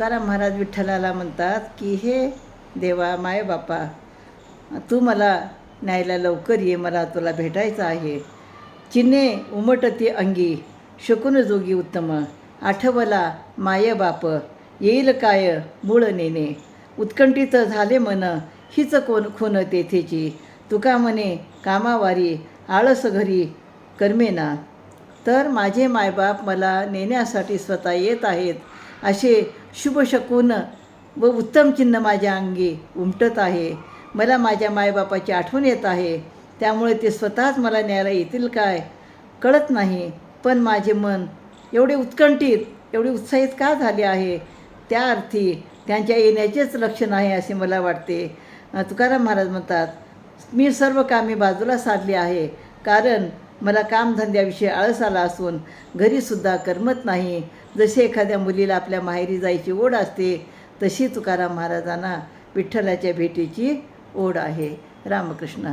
तुकाराम महाराज विठ्ठलाला म्हणतात की हे देवा माय बापा, तू मला न्यायला लवकर ये, मला तुला भेटायचं आहे. चिन्हे उमटती अंगी, शकून जोगी उत्तम, आठवला माय बाप, येईल काय मूळ नेने. उत्कंठित झाले मन, हीच कोण खून तेथेची, तुका म्हणे कामावारी, आळस घरी कर्मेना. तर माझे मायबाप मला नेण्यासाठी स्वतः येत आहेत, असे शुभ शकून व उत्तम चिन्ह माझ्या अंगी उमटत आहे. मला माझ्या मायबापाची आठवण येत आहे, त्यामुळे ते स्वतःच मला न्यायला येतील काय कळत नाही. पण माझे मन एवढे उत्कंठित, एवढे उत्साहित का झाले आहे, त्या अर्थी त्यांच्या येण्याचेच लक्षण आहे असे मला वाटते. तुकाराम महाराज म्हणतात, मी सर्व कामे बाजूला साधली आहे, कारण मला कामधंद्याविषयी आळस आला असून घरीसुद्धा करमत नाही. जसे एखाद्या मुलीला आपल्या माहेरी जायची ओढ असते, तशी तुकाराम महाराजांना विठ्ठलाच्या भेटीची ओढ आहे. रामकृष्ण.